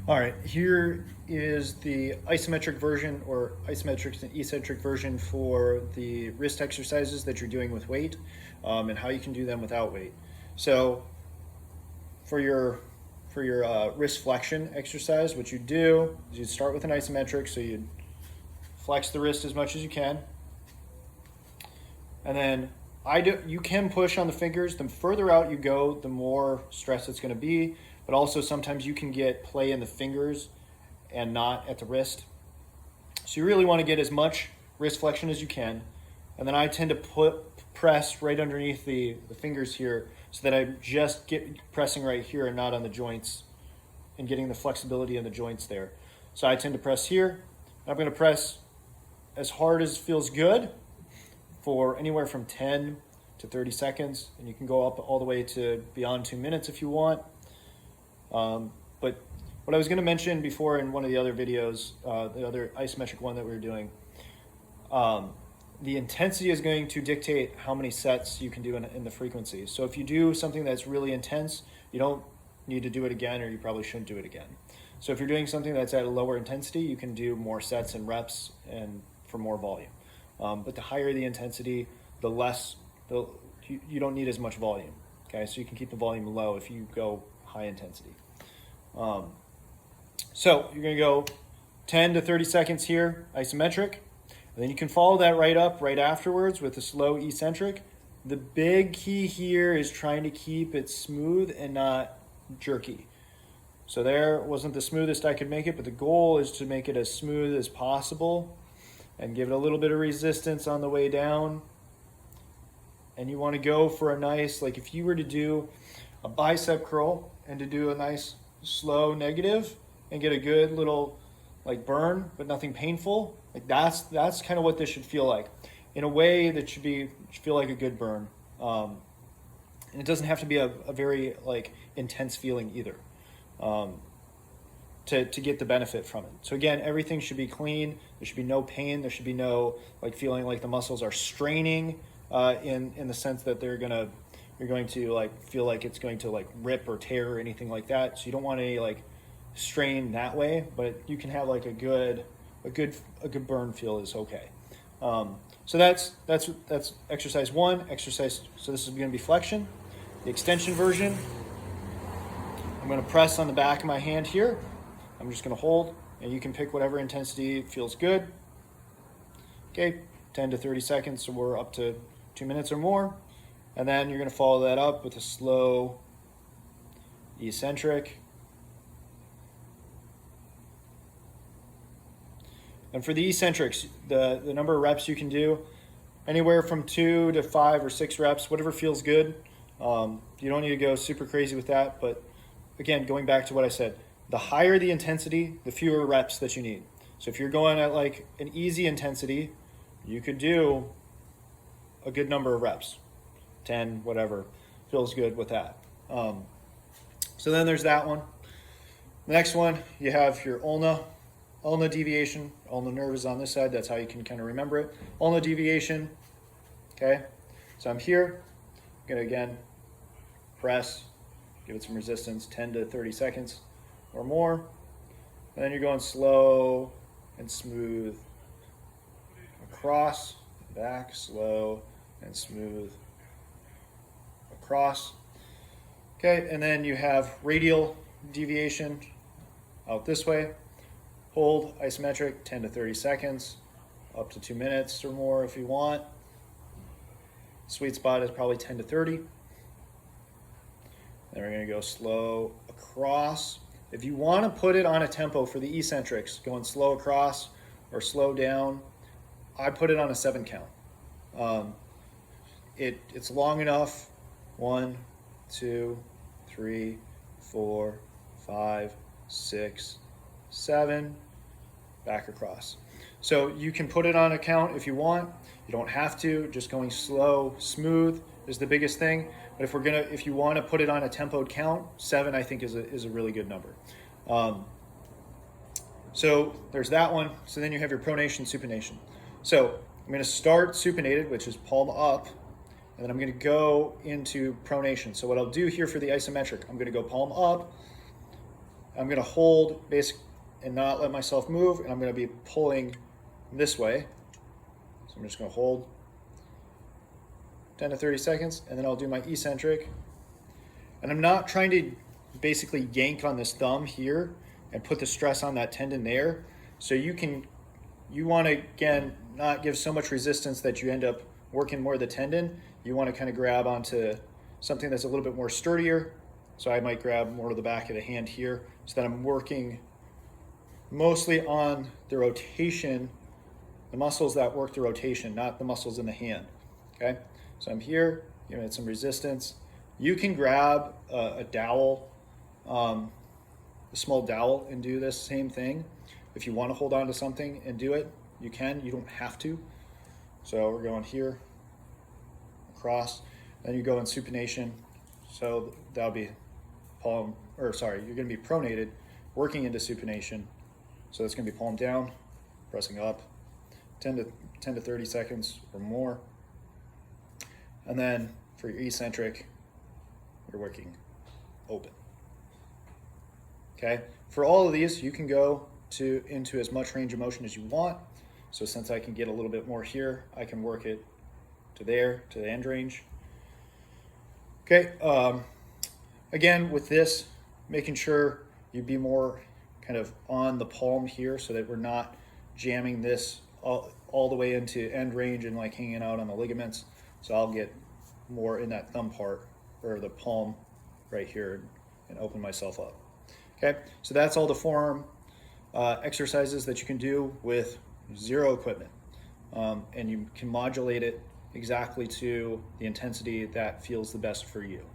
All right, here is the isometric version or isometric and eccentric version for the wrist exercises that you're doing with weight and how you can do them without weight. So for your wrist flexion exercise, what you do is you start with an isometric, so you flex the wrist as much as you can. And then you can push on the fingers. The further out you go, the more stress it's going to be. But also sometimes you can get play in the fingers and not at the wrist. So you really want to get as much wrist flexion as you can. And then I tend to press right underneath the fingers here so that I just get pressing right here and not on the joints and getting the flexibility in the joints there. So I tend to press here. I'm going to press as hard as feels good for anywhere from 10 to 30 seconds. And you can go up all the way to beyond 2 minutes if you want. But what I was going to mention before in one of the other videos, the other isometric one that we were doing, the intensity is going to dictate how many sets you can do in the frequency. So if you do something that's really intense, you don't need to do it again, or you probably shouldn't do it again. So if you're doing something that's at a lower intensity, you can do more sets and reps and for more volume. But the higher the intensity, the less, you don't need as much volume. Okay, so you can keep the volume low if you go high intensity. So you're going to go 10 to 30 seconds here, isometric, and then you can follow that right up right afterwards with a slow eccentric. The big key here is trying to keep it smooth and not jerky. So there wasn't the smoothest I could make it, but the goal is to make it as smooth as possible and give it a little bit of resistance on the way down. And you want to go for a nice, like if you were to do a bicep curl and to do a nice slow negative and get a good little like burn, but nothing painful, like that's kind of what this should feel like. In a way that should feel like a good burn. And it doesn't have to be a very like intense feeling either to get the benefit from it. So again, everything should be clean. There should be no pain. There should be no like feeling like the muscles are straining in the sense that you're going to like feel like it's going to like rip or tear or anything like that. So you don't want any like strain that way, but you can have like a good burn feel is okay. So that's exercise one. So this is going to be flexion. The extension version, I'm going to press on the back of my hand here. I'm just going to hold, and you can pick whatever intensity feels good. Okay, 10 to 30 seconds, so we're up to 2 minutes or more. And then you're going to follow that up with a slow eccentric. And for the eccentrics, the number of reps you can do, anywhere from 2 to 5 or 6 reps, whatever feels good. You don't need to go super crazy with that, but again, going back to what I said, the higher the intensity, the fewer reps that you need. So if you're going at like an easy intensity, you could do a good number of reps, 10, whatever, feels good with that. So then there's that one. The next one, you have your ulna deviation. Ulnar nerve is on this side. That's how you can kind of remember it. Ulna deviation. Okay. So I'm here. I'm going to again press, give it some resistance, 10 to 30 seconds or more. And then you're going slow and smooth across, back, slow and smooth across. Okay. And then you have radial deviation out this way. Hold isometric 10 to 30 seconds, up to 2 minutes or more if you want. Sweet spot is probably 10 to 30. Then we're going to go slow across. If you want to put it on a tempo for the eccentrics, going slow across or slow down, I put it on a 7 count. It's long enough. 1, 2, 3, 4, 5, 6, 7, back across. So you can put it on a count if you want. You don't have to. Just going slow, smooth is the biggest thing. But if you want to put it on a tempoed count, 7 I think is a really good number. So there's that one. So then you have your pronation, supination. So I'm going to start supinated, which is palm up, and then I'm going to go into pronation. So what I'll do here for the isometric, I'm going to go palm up, I'm going to hold basic and not let myself move, and I'm going to be pulling this way. So I'm just going to hold 10 to 30 seconds, and then I'll do my eccentric. And I'm not trying to basically yank on this thumb here and put the stress on that tendon there. So you want to, again, not give so much resistance that you end up working more of the tendon. You want to kind of grab onto something that's a little bit more sturdier. So I might grab more of the back of the hand here so that I'm working mostly on the rotation, the muscles that work the rotation, not the muscles in the hand. Okay, so I'm here, giving it some resistance. You can grab a dowel, a small dowel, and do this same thing. If you want to hold on to something and do it, you can. You don't have to. So we're going here, across, then you go in supination. So that'll be palm, or sorry, you're going to be pronated, working into supination. So it's going to be palm down, pressing up, 10 to 30 seconds or more. And then for your eccentric, you're working open. Okay, for all of these, you can go into as much range of motion as you want. So since I can get a little bit more here, I can work it to there, to the end range. Okay, again, with this, making sure you be more kind of on the palm here so that we're not jamming this all the way into end range and like hanging out on the ligaments. So I'll get more in that thumb part or the palm right here and open myself up. Okay, so that's all the forearm exercises that you can do with zero equipment. And you can modulate it exactly to the intensity that feels the best for you.